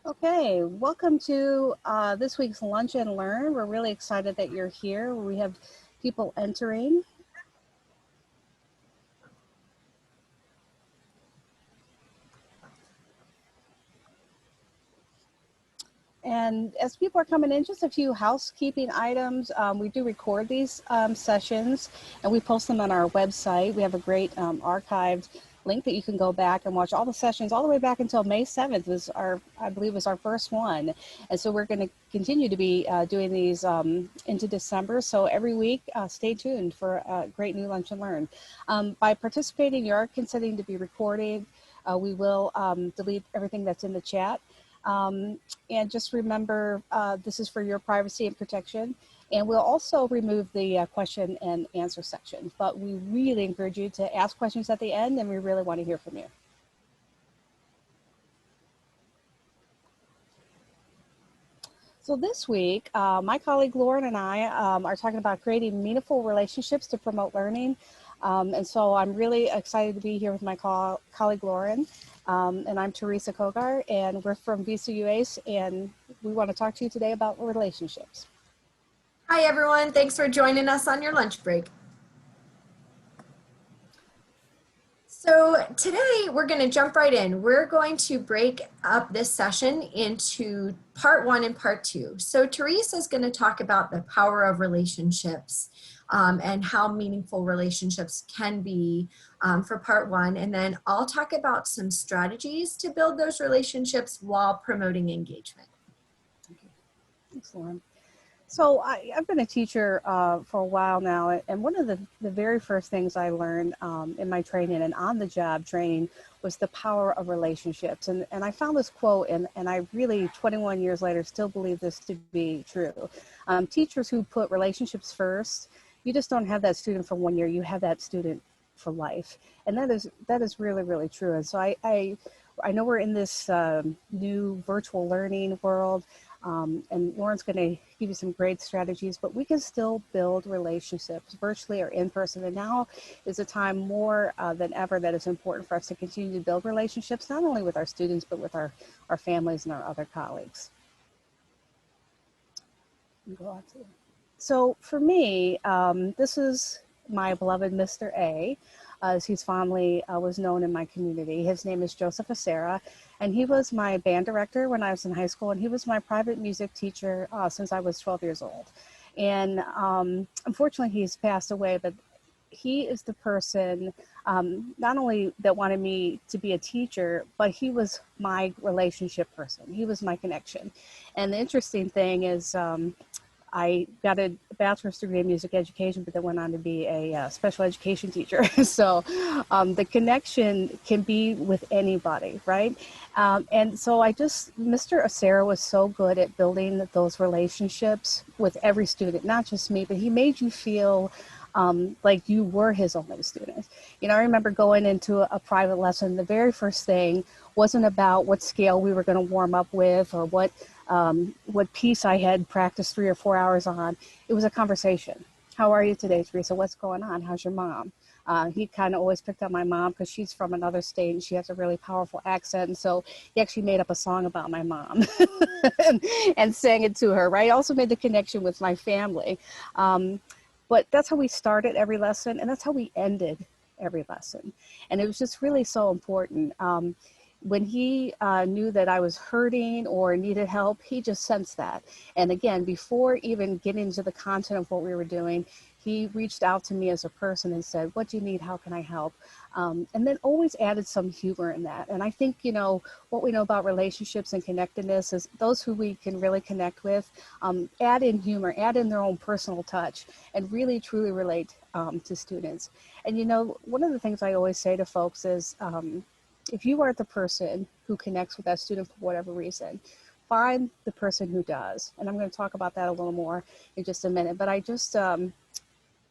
Okay, welcome to this week's Lunch and Learn. We're really excited that you're here. We have people entering. And as people are coming in, just a few housekeeping items. We do record these sessions and we post them on our website. We have a great archived link that you can go back and watch all the sessions all the way back until May 7th was I believe was our first one. And so we're going to continue to be doing these into December. So every week, stay tuned for a great new Lunch and Learn. By participating, you are consenting to be recorded. We will delete everything that's in the chat. And just remember, this is for your privacy and protection. And we'll also remove the question and answer section. But we really encourage you to ask questions at the end, and we really want to hear from you. So this week, my colleague Lauren and I are talking about creating meaningful relationships to promote learning. And so I'm really excited to be here with my colleague Lauren. And I'm Teresa Kogar, and we're from Visa UACE, and we want to talk to you today about relationships. Hi, everyone. Thanks for joining us on your lunch break. So today we're going to jump right in. We're going to break up this session into part one and part two. So Teresa is going to talk about the power of relationships and how meaningful relationships can be for part one. And then I'll talk about some strategies to build those relationships while promoting engagement. Okay. Thanks, Lauren. So I've been a teacher for a while now, and one of the very first things I learned in my training and on-the-job training was the power of relationships. And I found this quote, and I really, 21 years later, still believe this to be true. Teachers who put relationships first, you just don't have that student for 1 year, you have that student for life. And that is really, really true. And so I know we're in this new virtual learning world. And Lauren's going to give you some great strategies, but we can still build relationships virtually or in person. And now is a time more than ever that it's important for us to continue to build relationships, not only with our students, but with our families and our other colleagues. So for me, this is my beloved Mr. A, as he's fondly was known in my community. His name is Joseph Acera, and he was my band director when I was in high school, and he was my private music teacher since I was 12 years old. And unfortunately, he's passed away, but he is the person not only that wanted me to be a teacher, but he was my relationship person. He was my connection. And the interesting thing is, I got a bachelor's degree in music education, but then went on to be a special education teacher. So the connection can be with anybody, right? And so Mr. Acera was so good at building those relationships with every student, not just me, but he made you feel like you were his only student. You know, I remember going into a private lesson, the very first thing wasn't about what scale we were going to warm up with or what piece I had practiced 3 or 4 hours on. It was a conversation. How are you today, Teresa? What's going on? How's your mom? He kind of always picked on my mom because she's from another state and she has a really powerful accent. And so he actually made up a song about my mom and sang it to her, right? Also made the connection with my family. But that's how we started every lesson, and that's how we ended every lesson. And it was just really so important. When he knew that I was hurting or needed help, he just sensed that. And again, before even getting into the content of what we were doing, he reached out to me as a person and said, what do you need? How can I help? And then always added some humor in that. And I think, you know, what we know about relationships and connectedness is those who we can really connect with, add in humor, add in their own personal touch, and really truly relate to students. And, you know, one of the things I always say to folks is, if you are the person who connects with that student for whatever reason, find the person who does. And I'm going to talk about that a little more in just a minute. But Mr.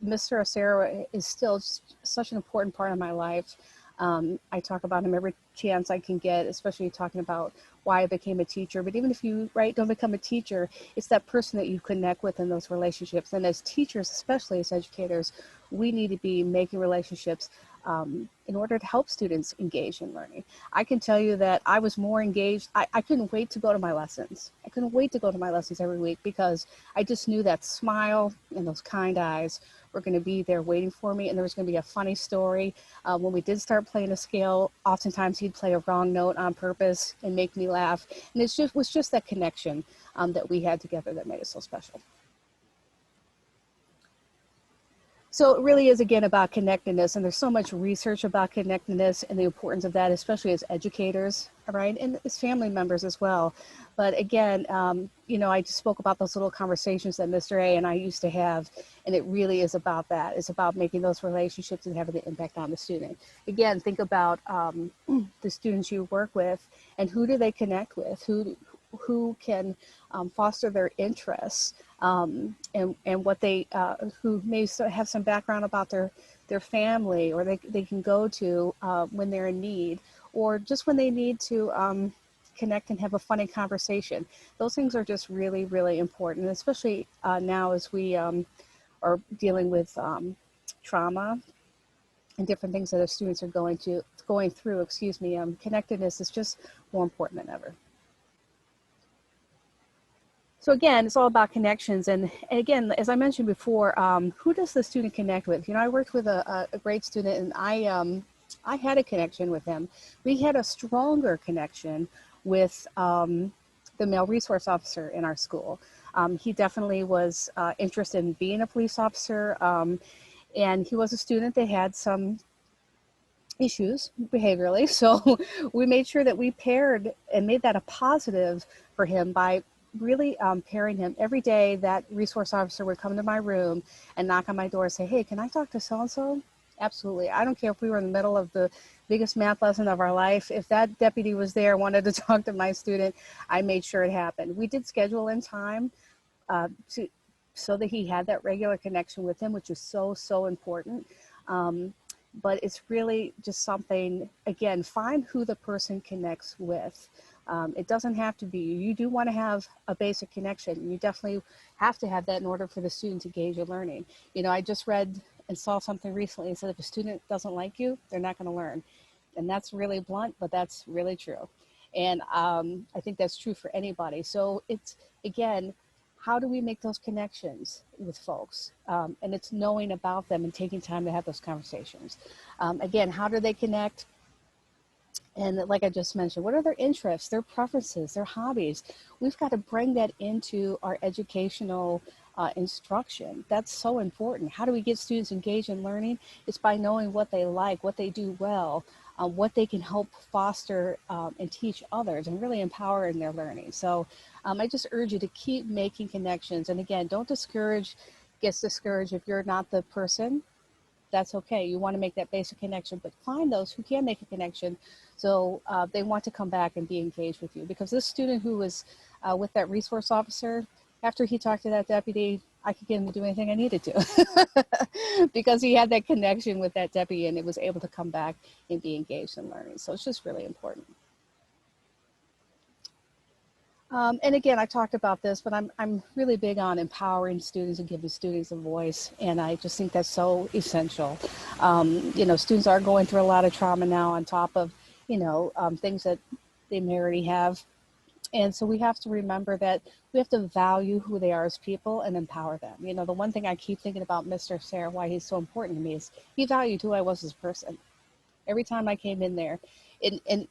Acera is still such an important part of my life. I talk about him every chance I can get, especially talking about why I became a teacher. But even if you don't become a teacher, it's that person that you connect with in those relationships. And as teachers, especially as educators, we need to be making relationships in order to help students engage in learning. I can tell you that I was more engaged. I couldn't wait to go to my lessons. I couldn't wait to go to my lessons every week because I just knew that smile and those kind eyes were going to be there waiting for me, and there was going to be a funny story. When we did start playing a scale, oftentimes he'd play a wrong note on purpose and make me laugh. And it was just that connection that we had together that made it so special. So it really is, again, about connectedness, and there's so much research about connectedness and the importance of that, especially as educators, right, and as family members as well. But again, you know, I just spoke about those little conversations that Mr. A and I used to have, and it really is about that. It's about making those relationships and having the impact on the student. Again, think about the students you work with, and who do they connect with? Who can foster their interests, and what they, who may have some background about their family, or they can go to when they're in need, or just when they need to connect and have a funny conversation. Those things are just really, really important, especially now as we are dealing with trauma and different things that our students are going through, excuse me. Connectedness is just more important than ever. So again, it's all about connections. And again, as I mentioned before, who does the student connect with? You know, I worked with a great student, and I had a connection with him. We had a stronger connection with the male resource officer in our school. He definitely was interested in being a police officer, and he was a student that had some issues behaviorally. So we made sure that we paired and made that a positive for him by really pairing him. Every day that resource officer would come to my room and knock on my door and say, hey, can I talk to so-and-so? Absolutely. I don't care if we were in the middle of the biggest math lesson of our life. If that deputy was there, wanted to talk to my student, I made sure it happened. We did schedule in time so that he had that regular connection with him, which is so, so important. But it's really just something, again, find who the person connects with. It doesn't have to be you. You do want to have a basic connection. You definitely have to have that in order for the student to gauge your learning. You know, I just read and saw something recently and said if a student doesn't like you, they're not going to learn. And that's really blunt, but that's really true. And I think that's true for anybody. So it's, again, how do we make those connections with folks? And it's knowing about them and taking time to have those conversations. Again, how do they connect? And like I just mentioned, what are their interests, their preferences, their hobbies? We've got to bring that into our educational instruction. That's so important. How do we get students engaged in learning? It's by knowing what they like, what they do well, what they can help foster and teach others, and really empower in their learning. So I just urge you to keep making connections. And again, don't get discouraged if you're not the person. That's okay. You want to make that basic connection, but find those who can make a connection so they want to come back and be engaged with you. Because this student who was with that resource officer, after he talked to that deputy, I could get him to do anything I needed to because he had that connection with that deputy and it was able to come back and be engaged in learning. So it's just really important. And again, I talked about this, but I'm really big on empowering students and giving students a voice. And I just think that's so essential. You know, students are going through a lot of trauma now on top of, you know, things that they may already have. And so we have to remember that we have to value who they are as people and empower them. You know, the one thing I keep thinking about Mr. Sarah, why he's so important to me, is he valued who I was as a person. Every time I came in there, and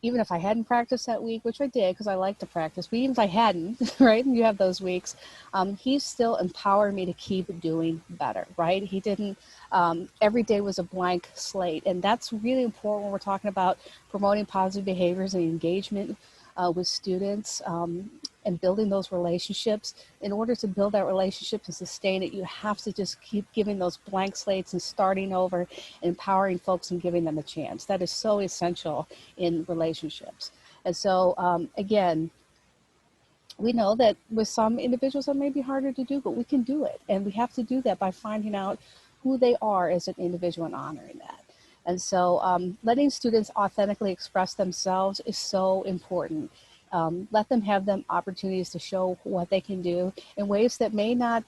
even if I hadn't practiced that week, which I did because I like to practice, but even if I hadn't, right, and you have those weeks, he still empowered me to keep doing better, right? He didn't, every day was a blank slate. And that's really important when we're talking about promoting positive behaviors and engagement with students and building those relationships. In order to build that relationship and sustain it, you have to just keep giving those blank slates and starting over, empowering folks and giving them a chance. That is so essential in relationships. And so, again, we know that with some individuals that may be harder to do, but we can do it. And we have to do that by finding out who they are as an individual and honoring that. And so letting students authentically express themselves is so important. Let them have them opportunities to show what they can do in ways that may not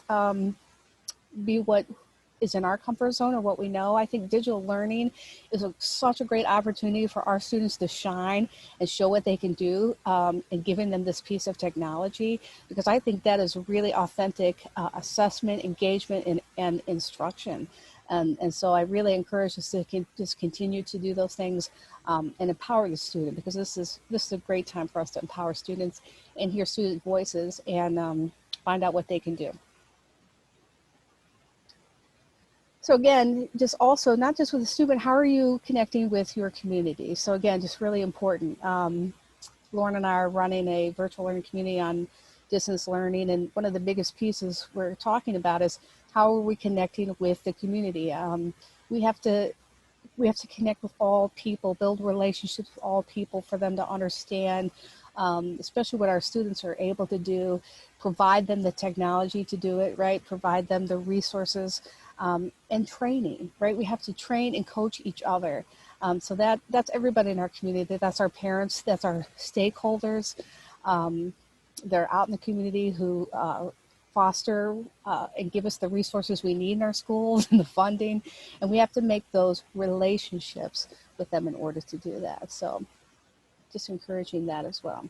be what is in our comfort zone or what we know. I think digital learning is such a great opportunity for our students to shine and show what they can do, and giving them this piece of technology, because I think that is really authentic assessment, engagement, and instruction. And so I really encourage us to just continue to do those things, and empower the student, because this is a great time for us to empower students and hear student voices and find out what they can do. So again, just also, not just with the student, how are you connecting with your community? So again, just really important. Lauren and I are running a virtual learning community on distance learning, and one of the biggest pieces we're talking about is how are we connecting with the community? We have to connect with all people, build relationships with all people for them to understand, especially what our students are able to do, provide them the technology to do it, right? Provide them the resources, and training, right? We have to train and coach each other. So that's everybody in our community. That's our parents, that's our stakeholders. They're out in the community who foster and give us the resources we need in our schools and the funding. And we have to make those relationships with them in order to do that. So just encouraging that as well.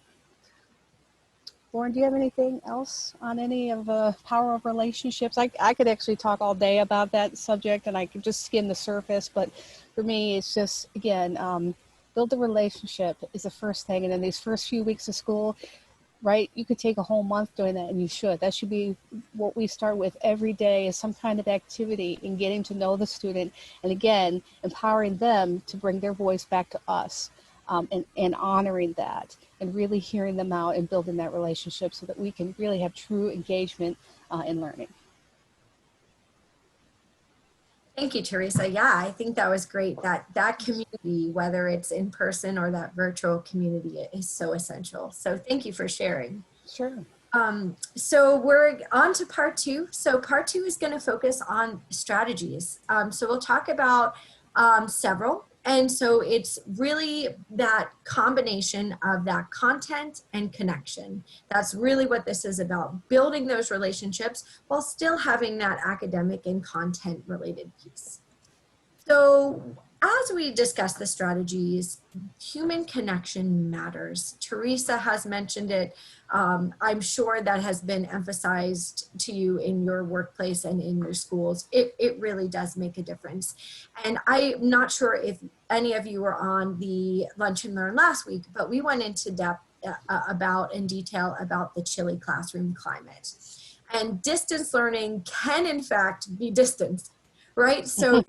Lauren, do you have anything else on any of the power of relationships? I could actually talk all day about that subject, and I could just skim the surface, but for me, it's just, again, build a relationship is the first thing. And in these first few weeks of school, right, you could take a whole month doing that, and you should. That should be what we start with every day, is some kind of activity in getting to know the student, and again, empowering them to bring their voice back to us, and honoring that, and really hearing them out and building that relationship so that we can really have true engagement in learning. Thank you, Teresa. Yeah, I think that was great. That community, whether it's in person or that virtual community, is so essential. So thank you for sharing. Sure. So we're on to part two. So part two is going to focus on strategies. So we'll talk about several. And so it's really that combination of that content and connection. That's really what this is about, building those relationships while still having that academic and content related piece. So as we discuss the strategies, human connection matters. Teresa has mentioned it. I'm sure that has been emphasized to you in your workplace and in your schools. It really does make a difference. And I'm not sure if any of you were on the Lunch and Learn last week, but we went into depth in detail about the chilly classroom climate. And distance learning can in fact be distance, right? So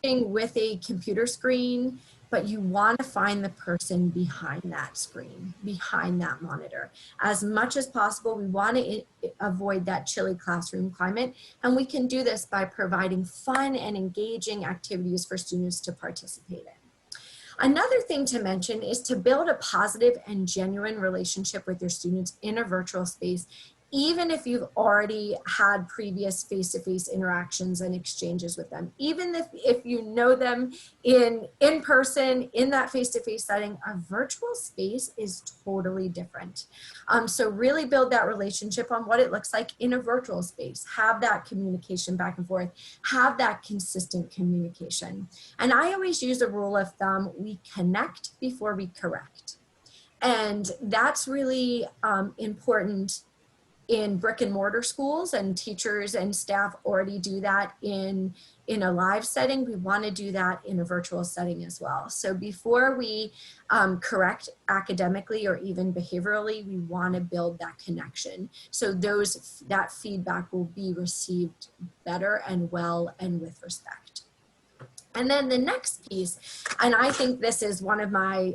with a computer screen, but you want to find the person behind that screen, behind that monitor. As much as possible, we want to avoid that chilly classroom climate, and we can do this by providing fun and engaging activities for students to participate in. Another thing to mention is to build a positive and genuine relationship with your students in a virtual space, even if you've already had previous face-to-face interactions and exchanges with them. Even if you know them in person, in that face-to-face setting, a virtual space is totally different. So really build that relationship on what it looks like in a virtual space. Have that communication back and forth. Have that consistent communication. And I always use a rule of thumb: we connect before we correct. And that's really important in brick and mortar schools, and teachers and staff already do that in a live setting. We want to do that in a virtual setting as well. So before we correct academically or even behaviorally, we want to build that connection. So that feedback will be received better and well and with respect. And then the next piece, and I think this is one of my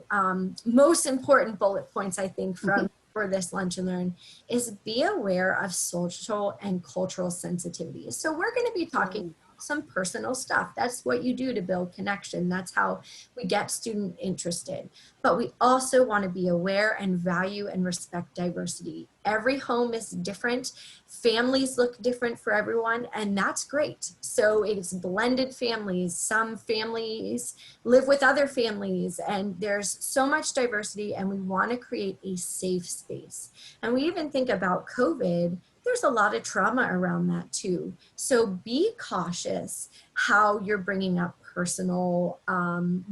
most important bullet points, I think, for this Lunch and Learn, is be aware of social and cultural sensitivities. So we're going to be talking some personal stuff. That's what you do to build connection. That's how we get student interested. But we also want to be aware and value and respect diversity. Every home is different. Families look different for everyone, and that's great. So it's blended families. Some families live with other families, and there's so much diversity, and we want to create a safe space. And we even think about COVID. there's a lot of trauma around that too. So be cautious how you're bringing up personal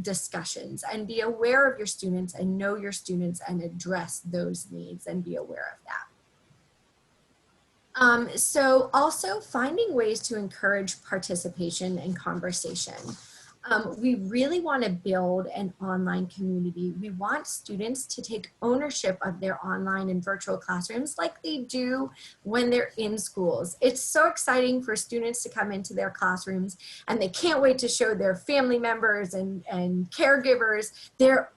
discussions, and be aware of your students and know your students and address those needs and be aware of that. So also finding ways to encourage participation and conversation. We really want to build an online community. We want students to take ownership of their online and virtual classrooms like they do when they're in schools. It's so exciting for students to come into their classrooms, and they can't wait to show their family members and caregivers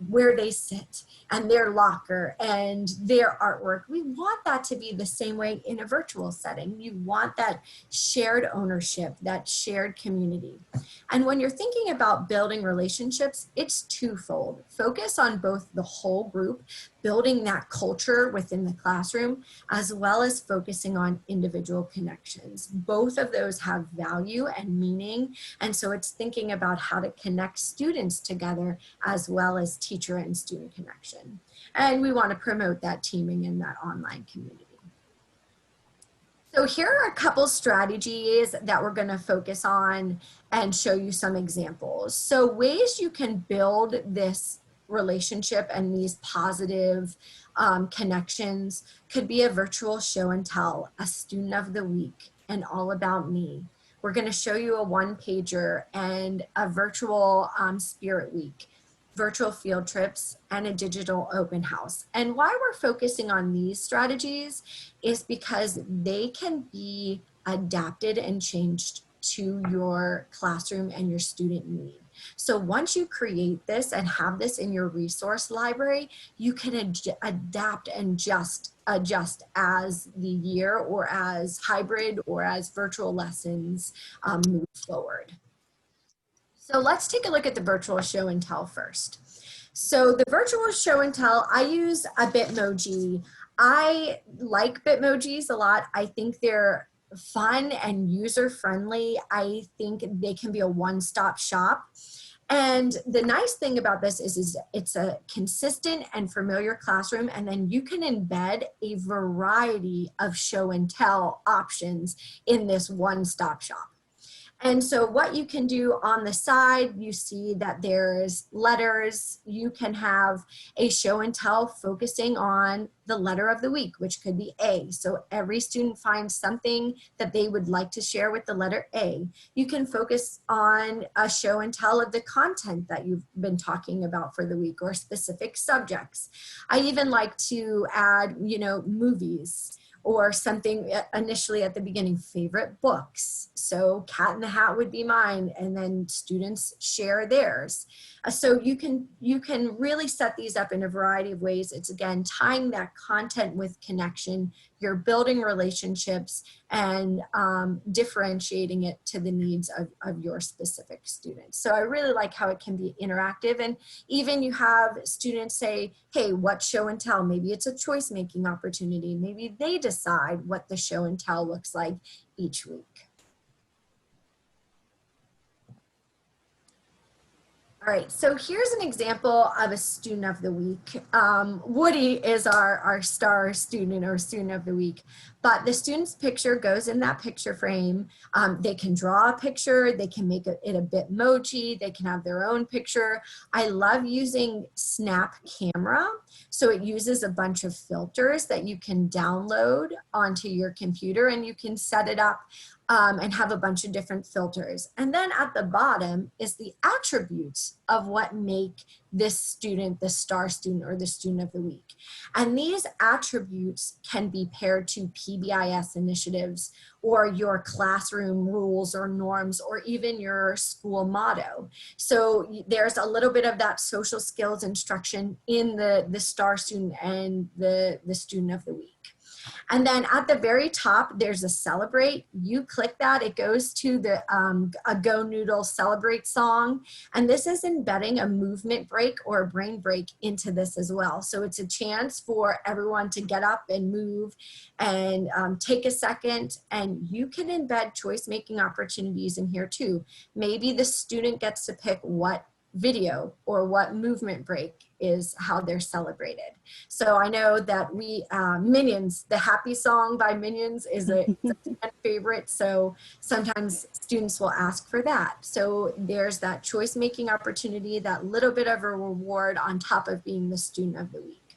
where they sit and their locker and their artwork. We want that to be the same way in a virtual setting. You want that shared ownership, that shared community. And when you're thinking about building relationships, it's twofold. Focus on both the whole group, building that culture within the classroom, as well as focusing on individual connections. Both of those have value and meaning. And so it's thinking about how to connect students together as well as teacher and student connection. And we want to promote that teaming in that online community. So here are a couple strategies that we're going to focus on and show you some examples. So ways you can build this relationship and these positive connections could be a virtual show and tell, a student of the week, and all about me. We're going to show you a one-pager and a virtual spirit week, virtual field trips, and a digital open house. And why we're focusing on these strategies is because they can be adapted and changed to your classroom and your student need. So once you create this and have this in your resource library, you can adapt and just adjust as the year or as hybrid or as virtual lessons move forward. So let's take a look at the virtual show and tell first. So the virtual show and tell, I use a Bitmoji. I like Bitmojis a lot. I think they're fun and user-friendly. I think they can be a one-stop shop. And the nice thing about this is it's a consistent and familiar classroom, and then you can embed a variety of show and tell options in this one-stop shop. And so what you can do on the side, you see that there's letters. You can have a show and tell focusing on the letter of the week, which could be A. So every student finds something that they would like to share with the letter A. You can focus on a show and tell of the content that you've been talking about for the week or specific subjects. I even like to add, movies, or something initially at the beginning, favorite books. So Cat in the Hat would be mine, and then students share theirs. So you can really set these up in a variety of ways. It's again, tying that content with connection. You're building relationships and differentiating it to the needs of your specific students. So I really like how it can be interactive, and even you have students say, hey, what show and tell? Maybe it's a choice making opportunity. Maybe they decide what the show and tell looks like each week. All right, so here's an example of a student of the week. Woody is our star student or student of the week, but the student's picture goes in that picture frame. They can draw a picture, they can make it a Bitmoji, they can have their own picture. I love using Snap Camera. So it uses a bunch of filters that you can download onto your computer, and you can set it up and have a bunch of different filters. And then at the bottom is the attributes of what make this student the star student or the student of the week. And these attributes can be paired to PBIS initiatives or your classroom rules or norms or even your school motto. So there's a little bit of that social skills instruction in the star student and the student of the week. And then at the very top, there's a celebrate. You click that, it goes to the a Go Noodle Celebrate song. And this is embedding a movement break or a brain break into this as well. So it's a chance for everyone to get up and move and take a second. And you can embed choice making opportunities in here too. Maybe the student gets to pick what video or what movement break is how they're celebrated. So I know that Minions, the happy song by Minions is a favorite. So sometimes students will ask for that. So there's that choice making opportunity, that little bit of a reward on top of being the student of the week.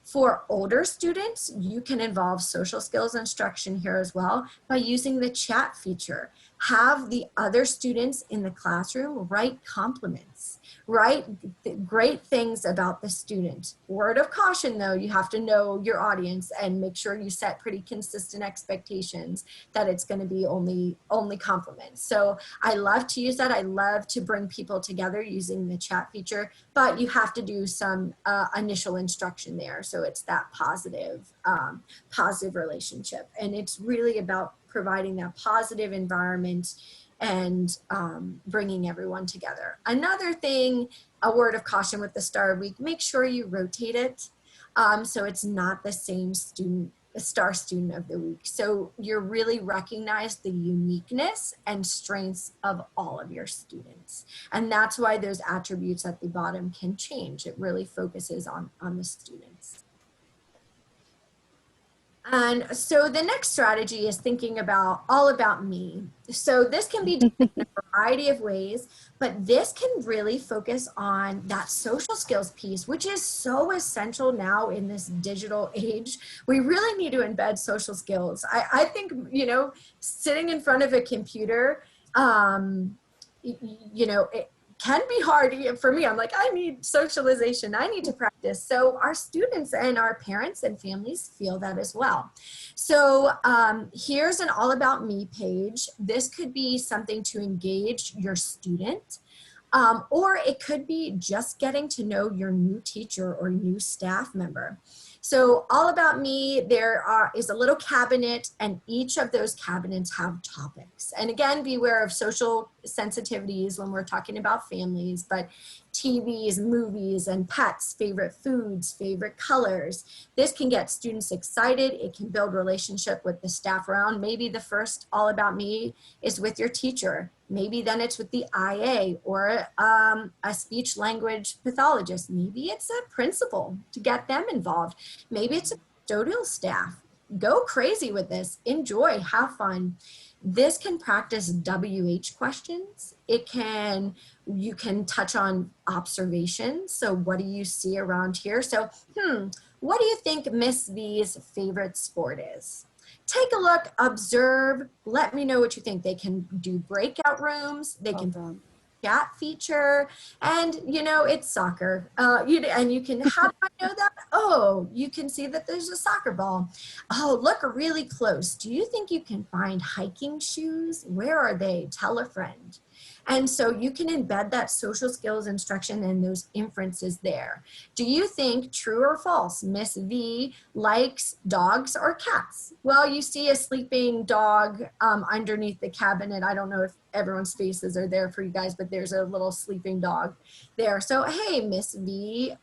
For older students, you can involve social skills instruction here as well by using the chat feature. Have the other students in the classroom write compliments, write great things about the student. Word of caution though, you have to know your audience and make sure you set pretty consistent expectations that it's going to be only compliments. So I love to use that. I love to bring people together using the chat feature, but you have to do some initial instruction there. So it's that positive relationship. And it's really about providing that positive environment and bringing everyone together. Another thing, a word of caution with the Star Week, make sure you rotate it so it's not the same student, Star Student of the Week. So you really recognize the uniqueness and strengths of all of your students. And that's why those attributes at the bottom can change. It really focuses on the students. And so the next strategy is thinking about all about me. So this can be done in a variety of ways, but this can really focus on that social skills piece, which is so essential now in this digital age. We really need to embed social skills. I think, you know, sitting in front of a computer, you know, it can be hard for me. I'm like, I need socialization. I need to practice. So our students and our parents and families feel that as well. So here's an all about me page. This could be something to engage your student, or it could be just getting to know your new teacher or new staff member. So all about me, is a little cabinet, and each of those cabinets have topics. And again, beware of social sensitivities when we're talking about families, but TVs, movies, and pets, favorite foods, favorite colors. This can get students excited. It can build relationship with the staff around. Maybe the first all about me is with your teacher. Maybe then it's with the IA or a speech language pathologist. Maybe it's a principal to get them involved. Maybe it's a custodial staff. Go crazy with this. Enjoy, have fun. This can practice WH questions. You can touch on observations. So what do you see around here? So, what do you think Miss V's favorite sport is? Take a look, observe, let me know what you think. They can do breakout rooms, they can chat feature, and you know, it's soccer. And you can, how do I know that? Oh, you can see that there's a soccer ball. Oh, look really close. Do you think you can find hiking shoes? Where are they? Tell a friend. And so you can embed that social skills instruction and those inferences there. Do you think, true or false, Miss V likes dogs or cats? Well, you see a sleeping dog underneath the cabinet. I don't know if everyone's faces are there for you guys, but there's a little sleeping dog there. So, hey, Miss V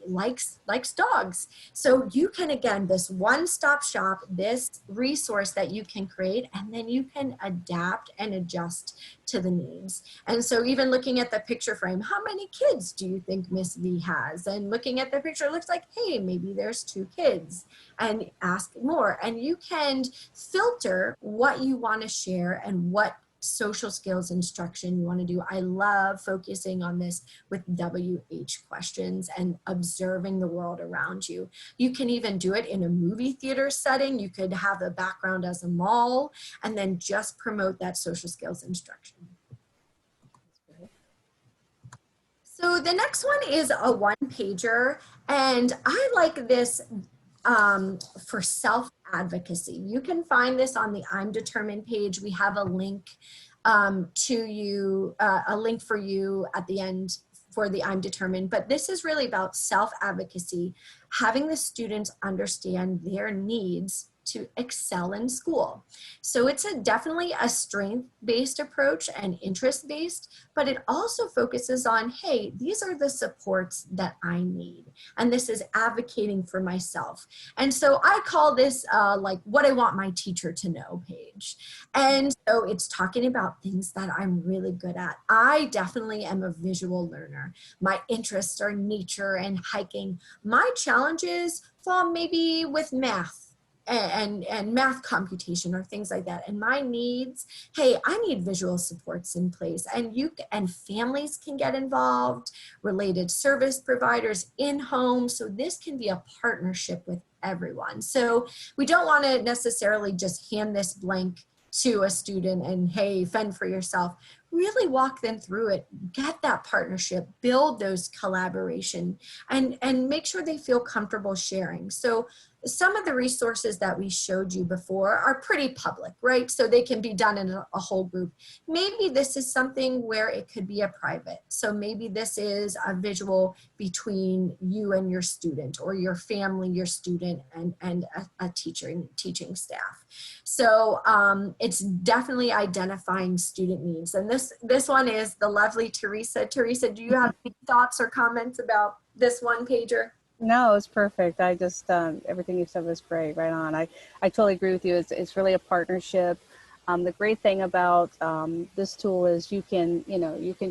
likes dogs. So you can, again, this one-stop shop, this resource that you can create, and then you can adapt and adjust to the needs. And so even looking at the picture frame, how many kids do you think Miss V has? And looking at the picture, it looks like, hey, maybe there's 2 kids, and ask more. And you can filter what you want to share and what social skills instruction you want to do. I love focusing on this with WH questions and observing the world around you. You can even do it in a movie theater setting. You could have a background as a mall and then just promote that social skills instruction. So the next one is a one-pager, and I like this for self-advocacy. You can find this on the I'm Determined page. We have a link to you, a link for you at the end for the I'm Determined, but this is really about self-advocacy, having the students understand their needs to excel in school. So it's definitely a strength-based approach and interest-based, but it also focuses on, hey, these are the supports that I need. And this is advocating for myself. And so I call this like what I want my teacher to know page. And so it's talking about things that I'm really good at. I definitely am a visual learner. My interests are nature and hiking. My challenges fall maybe with math and math computation or things like that. And my needs, hey, I need visual supports in place, and families can get involved, related service providers in home. So this can be a partnership with everyone. So we don't want to necessarily just hand this blank to a student and, hey, fend for yourself. Really walk them through it, get that partnership, build those collaboration, and make sure they feel comfortable sharing. So some of the resources that we showed you before are pretty public, right? So they can be done in a whole group. Maybe this is something where it could be a private. So maybe this is a visual between you and your student, or your family, your student, and a teaching staff. So it's definitely identifying student needs. And this one is the lovely Teresa. Teresa, do you have any thoughts or comments about this one pager? No, it's perfect. I just, everything you said was great, right on. I totally agree with you. It's really a partnership. The great thing about this tool is you can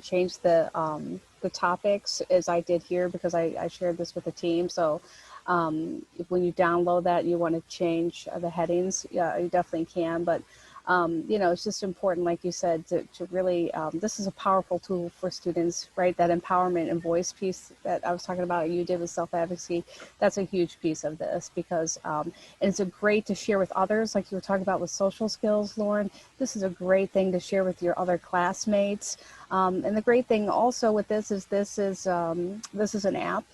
change the topics, as I did here, because I shared this with the team. So when you download that, you want to change the headings, yeah, you definitely can. But it's just important, like you said, to really, this is a powerful tool for students, right? That empowerment and voice piece that I was talking about, you did with self-advocacy, that's a huge piece of this, because it's a great to share with others, like you were talking about with social skills, Lauren. This is a great thing to share with your other classmates. And the great thing also with this is this is an app,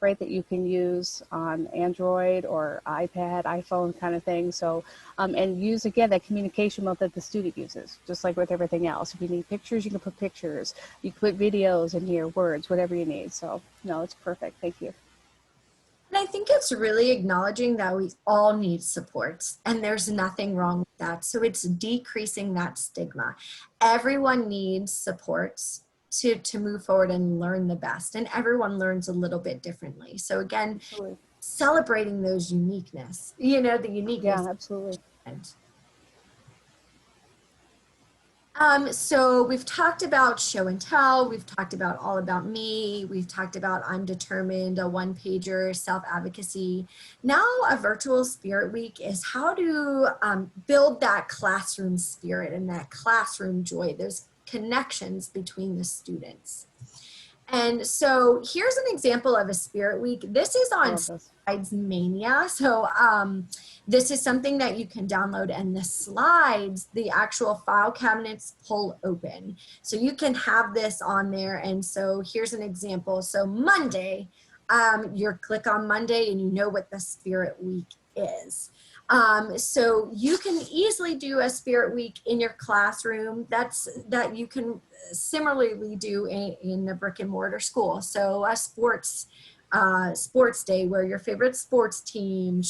right, that you can use on Android or iPad, iPhone kind of thing. So, and use, again, that communication mode that the student uses, just like with everything else. If you need pictures, you can put pictures. You can put videos in here, words, whatever you need. So, no, it's perfect. Thank you. And I think it's really acknowledging that we all need supports, and there's nothing wrong with that. So it's decreasing that stigma. Everyone needs supports to move forward and learn the best, and everyone learns a little bit differently. So again, Absolutely. celebrating those uniqueness, the uniqueness. Yeah, absolutely. So we've talked about show and tell, we've talked about all about me, we've talked about I'm determined, a one-pager, self-advocacy. Now a virtual spirit week is how to build that classroom spirit and that classroom joy, those connections between the students. And so here's an example of a spirit week. This is on Slides Mania. So this is something that you can download, and the slides, the actual file cabinets pull open. So you can have this on there. And so here's an example. So Monday, you click on Monday and you know what the spirit week is. So you can easily do a spirit week in your classroom that you can similarly do in a brick and mortar school. So a sports day where your favorite sports team,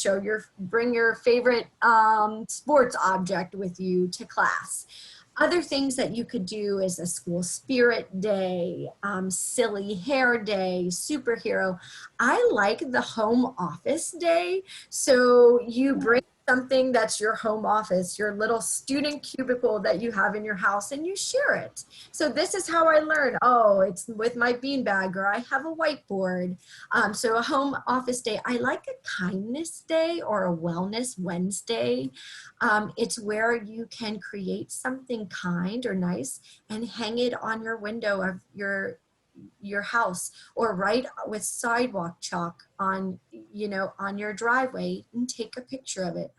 bring your favorite sports object with you to class. Other things that you could do is a school spirit day, silly hair day, superhero. I like the home office day. So you bring something that's your home office, your little student cubicle that you have in your house, and you share it. So this is how I learn. Oh, it's with my beanbag, or I have a whiteboard. So a home office day. I like a kindness day or a wellness Wednesday. It's where you can create something kind or nice and hang it on your window of your house, or write with sidewalk chalk on your driveway and take a picture of it.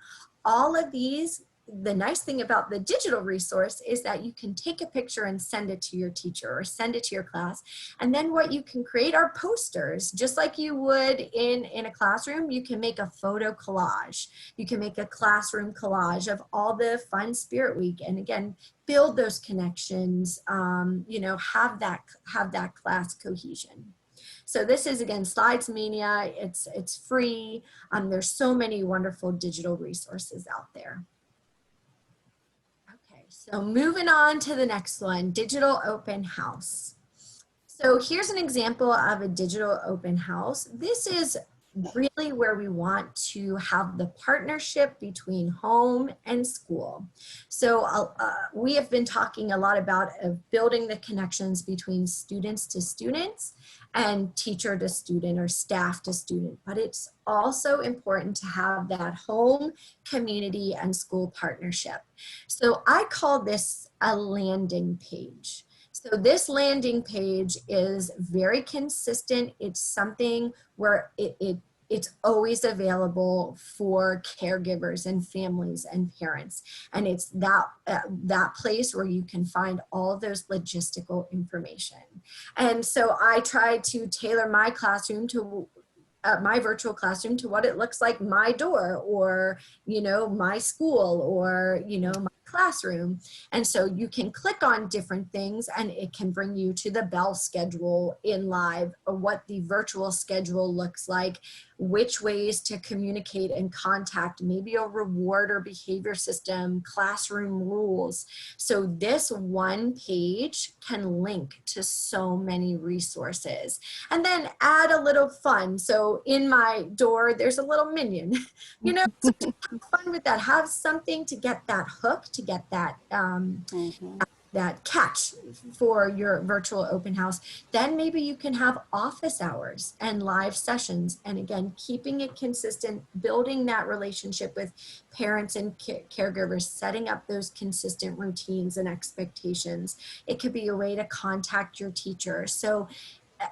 All of these, the nice thing about the digital resource is that you can take a picture and send it to your teacher or send it to your class. And then what you can create are posters, just like you would in a classroom. You can make a photo collage. You can make a classroom collage of all the fun Spirit Week. And again, build those connections, have that class cohesion. So this is, again, Slides Mania. It's free. There's so many wonderful digital resources out there. Okay, so moving on to the next one, Digital Open House. So here's an example of a digital open house. This is really where we want to have the partnership between home and school. So we have been talking a lot about building the connections between students to students and teacher to student or staff to student, but it's also important to have that home, community, and school partnership. So I call this a landing page. So this landing page is very consistent. It's something where it's always available for caregivers and families and parents. And it's that place where you can find all of those logistical information. And so I try to tailor my classroom to my virtual classroom to what it looks like my door, or, you know, my school, or, you know, my classroom. And so you can click on different things and it can bring you to the bell schedule in live, or what the virtual schedule looks like, which ways to communicate and contact, maybe a reward or behavior system, classroom rules. So this one page can link to so many resources. And then add a little fun. So in my door, there's a little minion, you know, so have fun with that. Have something to get that hook, to get that, that catch for your virtual open house. Then maybe you can have office hours and live sessions. And again, keeping it consistent, building that relationship with parents and caregivers, setting up those consistent routines and expectations. It could be a way to contact your teacher. So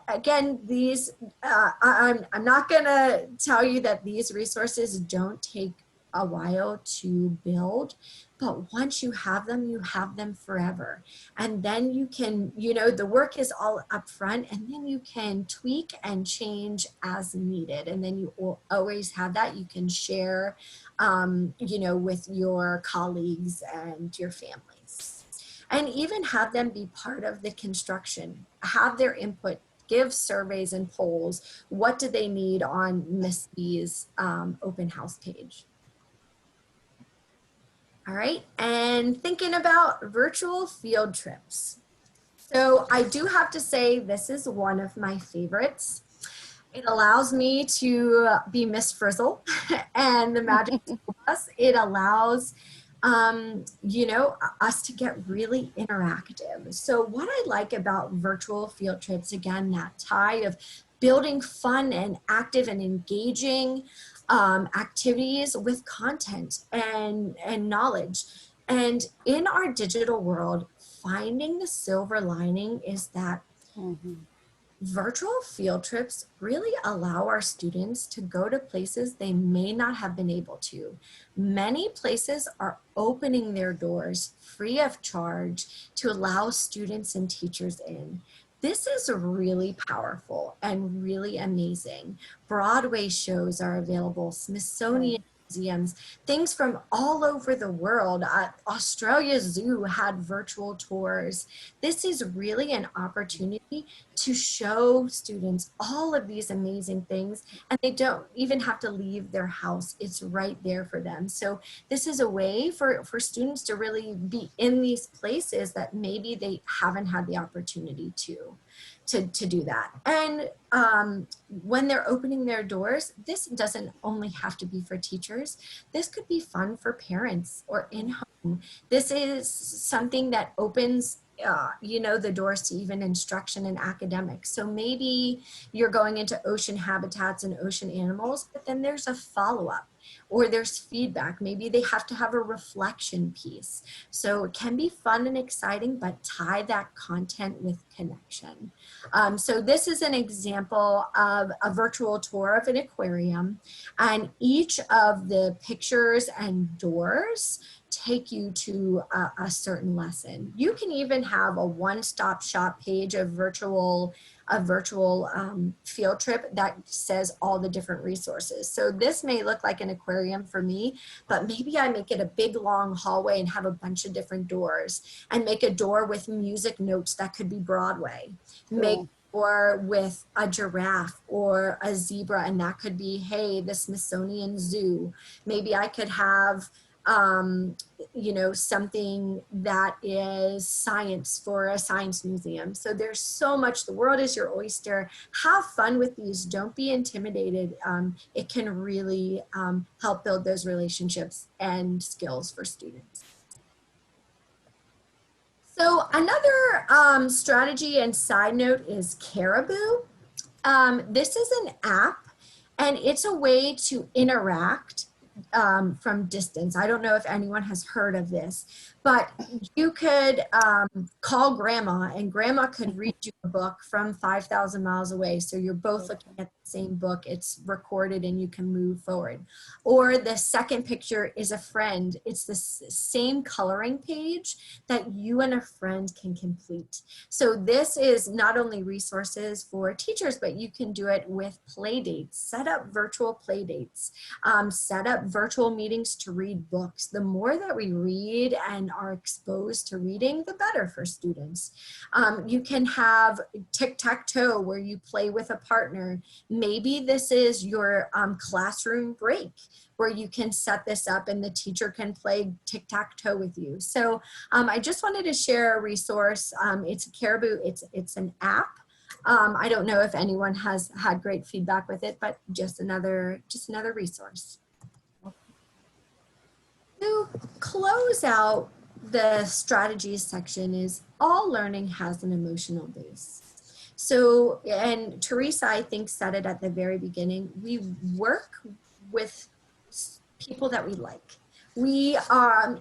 again, these, I'm not gonna tell you that these resources don't take a while to build, but once you have them forever. And then you can, you know, the work is all up front, and then you can tweak and change as needed. And then you will always have that you can share, you know, with your colleagues and your families. And even have them be part of the construction, have their input, give surveys and polls. What do they need on Miss B's open house page? All right, and thinking about virtual field trips. So I do have to say this is one of my favorites. It allows me to be Miss Frizzle and the Magic School Bus. It allows you know, us to get really interactive. So what I like about virtual field trips, again, that tie of building fun and active and engaging activities with content and knowledge. And in our digital world, finding the silver lining is that virtual field trips really allow our students to go to places they may not have been able to. Many places are opening their doors free of charge to allow students and teachers in. This is really powerful and really amazing. Broadway shows are available, Smithsonian museums, things from all over the world. Australia Zoo had virtual tours. This is really an opportunity to show students all of these amazing things, and they don't even have to leave their house. It's right there for them. So this is a way for students to really be in these places that maybe they haven't had the opportunity to do that. And when they're opening their doors, this doesn't only have to be for teachers. This could be fun for parents or in-home. This is something that opens you know, the doors to even instruction and academics. So maybe you're going into ocean habitats and ocean animals, but then there's a follow-up or there's feedback. Maybe they have to have a reflection piece. So it can be fun and exciting, but tie that content with connection. So this is an example of a virtual tour of an aquarium, and each of the pictures and doors take you to a certain lesson. You can even have a one-stop shop page of virtual field trip that says all the different resources. So this may look like an aquarium for me, but maybe I make it a big long hallway and have a bunch of different doors, and make a door with music notes that could be Broadway. Cool. Make or with a giraffe or a zebra, and that could be, hey, the Smithsonian Zoo. Maybe I could have you know, something that is science for a science museum. So there's so much. The world is your oyster. Have fun with these. Don't be intimidated. It can really help build those relationships and skills for students. So another strategy and side note is Caribou. This is an app, and it's a way to interact from distance. I don't know if anyone has heard of this, but you could call grandma, and grandma could read you a book from 5,000 miles away. So you're both looking at the same book. It's recorded and you can move forward. Or the second picture is a friend. It's the same coloring page that you and a friend can complete. So this is not only resources for teachers, but you can do it with play dates. Set up virtual play dates. Set up virtual meetings to read books. The more that we read and are exposed to reading, the better for students. You can have tic-tac-toe where you play with a partner. Maybe this is your classroom break where you can set this up and the teacher can play tic-tac-toe with you. So I just wanted to share a resource. It's a Caribou, it's an app. I don't know if anyone has had great feedback with it, but just another resource. To close out the strategies section is all learning has an emotional base. So, and Teresa, I think, said it at the very beginning, we work with people that we like. We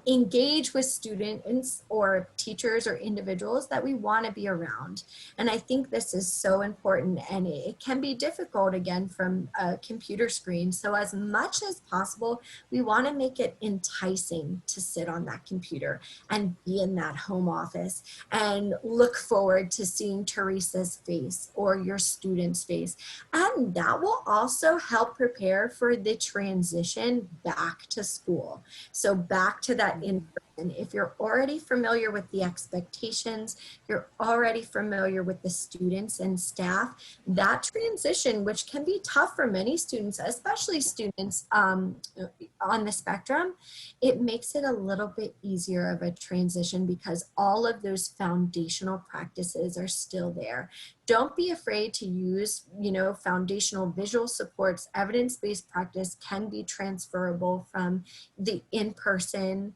engage with students or teachers or individuals that we want to be around. And I think this is so important, and it can be difficult again from a computer screen. So as much as possible, we want to make it enticing to sit on that computer and be in that home office and look forward to seeing Teresa's face or your student's face. And that will also help prepare for the transition back to school. So back to that in-person. If you're already familiar with the expectations, you're already familiar with the students and staff, that transition, which can be tough for many students, especially students on the spectrum, it makes it a little bit easier of a transition because all of those foundational practices are still there. Don't be afraid to use, you know, foundational visual supports. Evidence-based practice can be transferable from the in-person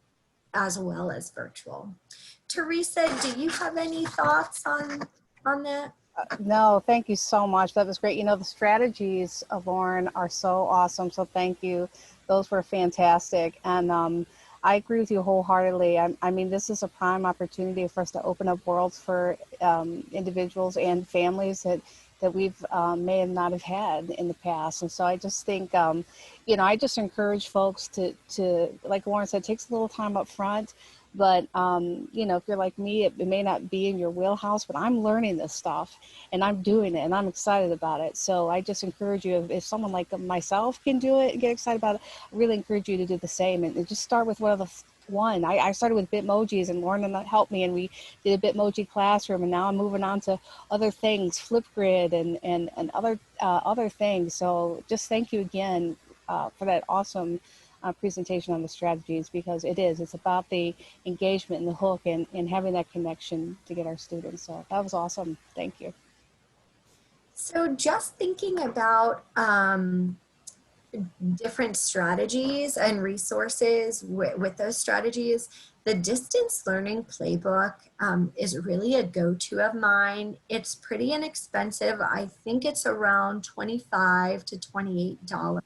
as well as virtual. Teresa, do you have any thoughts on that? No, thank you so much. That was great. You know, the strategies of Lauren are so awesome. So thank you. Those were fantastic. And I agree with you wholeheartedly. I mean, this is a prime opportunity for us to open up worlds for individuals and families that we've may have not have had in the past. And so I just think, you know, I just encourage folks to, like Lauren said, it takes a little time up front. But, you know, if you're like me, it may not be in your wheelhouse, but I'm learning this stuff and I'm doing it and I'm excited about it. So I just encourage you, if someone like myself can do it and get excited about it, I really encourage you to do the same and just start with one. I started with Bitmojis and Lauren helped me, and we did a Bitmoji classroom, and now I'm moving on to other things, Flipgrid and other things. So just thank you again for that awesome presentation on the strategies, because it's about the engagement and the hook and having that connection to get our students. So that was awesome. Thank you. So just thinking about different strategies and resources with those strategies, the distance learning playbook is really a go-to of mine. It's pretty inexpensive. I think it's around $25 to $28.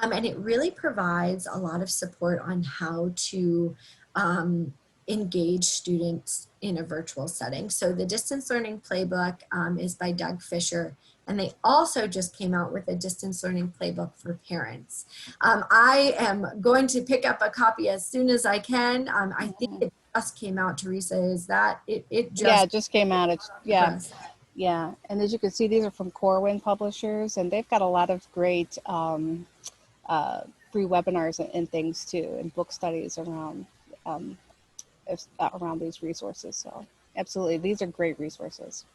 And it really provides a lot of support on how to engage students in a virtual setting. So the distance learning playbook is by Doug Fisher, and they also just came out with a distance learning playbook for parents. I am going to pick up a copy as soon as I can. I think it just came out, Teresa, is that it just? Yeah, it just came out. Yeah. And as you can see, these are from Corwin Publishers, and they've got a lot of great free webinars and things too, and book studies around around these resources. So absolutely, these are great resources.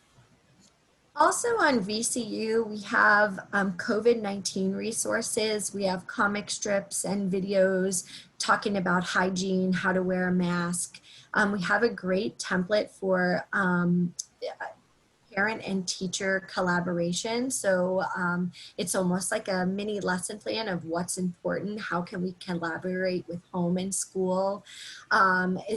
Also on VCU, we have COVID-19 resources. We have comic strips and videos talking about hygiene, how to wear a mask. We have a great template for parent and teacher collaboration. So it's almost like a mini lesson plan of what's important, how can we collaborate with home and school.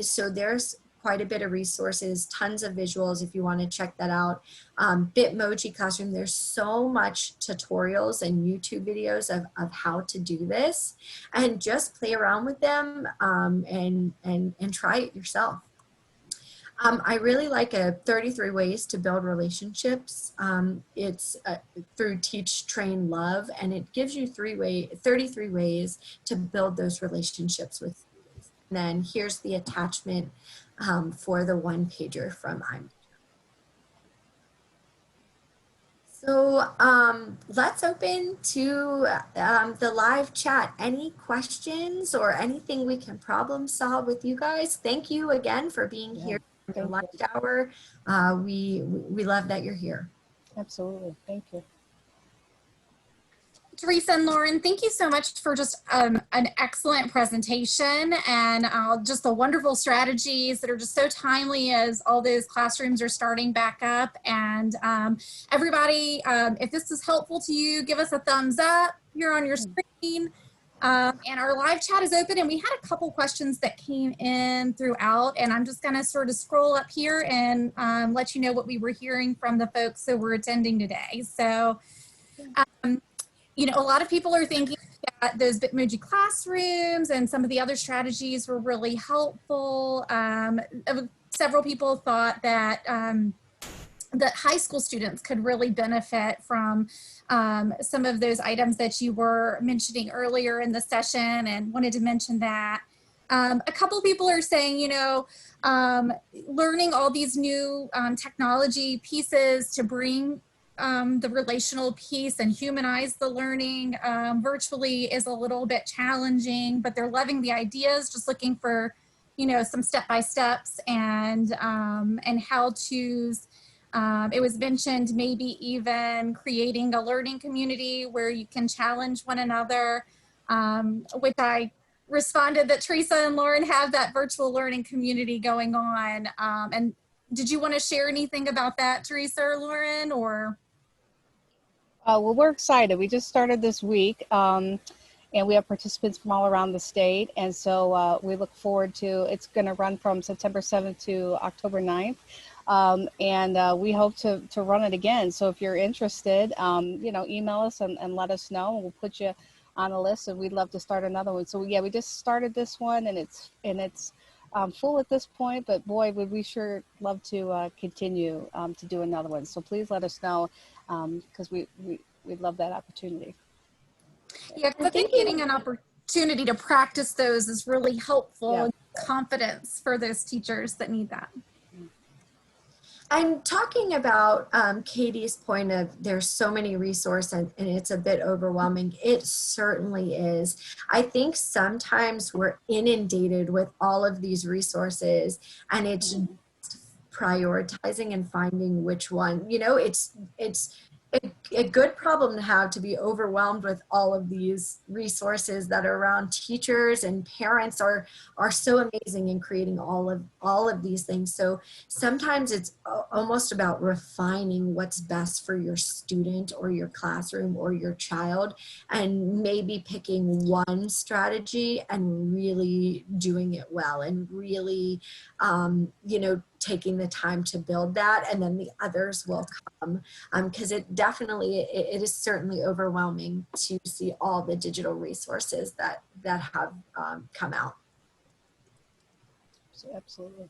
So there's quite a bit of resources, tons of visuals if you want to check that out. Bitmoji Classroom, there's so much tutorials and YouTube videos of how to do this, and just play around with them and try it yourself. I really like a 33 ways to build relationships. It's through Teach, Train, Love, and it gives you 33 ways to build those relationships with students. And then here's the attachment for the one pager from I'm. So let's open to the live chat. Any questions or anything we can problem solve with you guys? Thank you again for being here for the lunch hour. We love that you're here. Absolutely. Thank you. Teresa and Lauren, thank you so much for just an excellent presentation and just the wonderful strategies that are just so timely as all those classrooms are starting back up. And everybody, if this is helpful to you, give us a thumbs up here on your screen. And our live chat is open, and we had a couple questions that came in throughout, and I'm just gonna sort of scroll up here and let you know what we were hearing from the folks that were attending today. So, you know, a lot of people are thinking that those Bitmoji classrooms and some of the other strategies were really helpful. Several people thought that that high school students could really benefit from some of those items that you were mentioning earlier in the session, and wanted to mention that. A couple people are saying, you know, learning all these new technology pieces to bring the relational piece and humanize the learning virtually is a little bit challenging, but they're loving the ideas, just looking for, you know, some step-by-steps and how-tos. It was mentioned maybe even creating a learning community where you can challenge one another, which I responded that Teresa and Lauren have that virtual learning community going on. And did you want to share anything about that, Teresa or Lauren, or? Well, we're excited. We just started this week, and we have participants from all around the state. And so we look forward to, it's going to run from September 7th to October 9th. And we hope to run it again. So if you're interested, you know, email us and let us know, and we'll put you on a list, and we'd love to start another one. So yeah, we just started this one, and it's full at this point, but boy, would we sure love to continue to do another one. So please let us know, because we'd love that opportunity. Yeah, I think getting an opportunity to practice those is really helpful, and confidence for those teachers that need that. I'm talking about Katie's point of there's so many resources and it's a bit overwhelming. It certainly is. I think sometimes we're inundated with all of these resources, and it's prioritizing and finding which one. You know, it's a good problem to have, to be overwhelmed with all of these resources that are around. Teachers and parents are so amazing in creating all of these things. So sometimes it's almost about refining what's best for your student or your classroom or your child, and maybe picking one strategy and really doing it well, and really, you know, taking the time to build that, and then the others will come, because it is certainly overwhelming to see all the digital resources that have come out. So absolutely.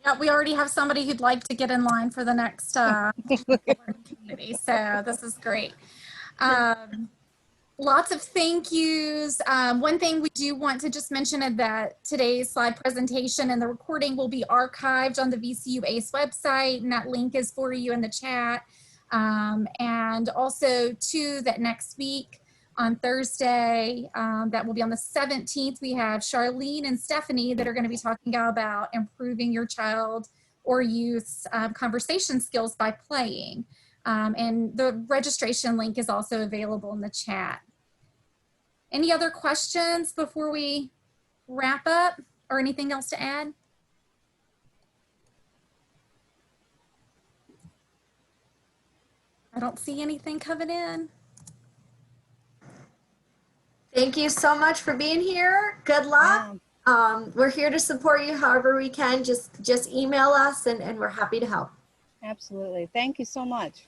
Yeah, we already have somebody who'd like to get in line for the next community, so this is great. Lots of thank yous. One thing we do want to just mention is that today's slide presentation and the recording will be archived on the VCU ACE website, and that link is for you in the chat. And also too, that next week on Thursday, that will be on the 17th, we have Charlene and Stephanie that are going to be talking about improving your child or youth's conversation skills by playing. And the registration link is also available in the chat. Any other questions before we wrap up, or anything else to add? I don't see anything coming in. Thank you so much for being here. Good luck. We're here to support you however we can. Just email us and we're happy to help. Absolutely. Thank you so much.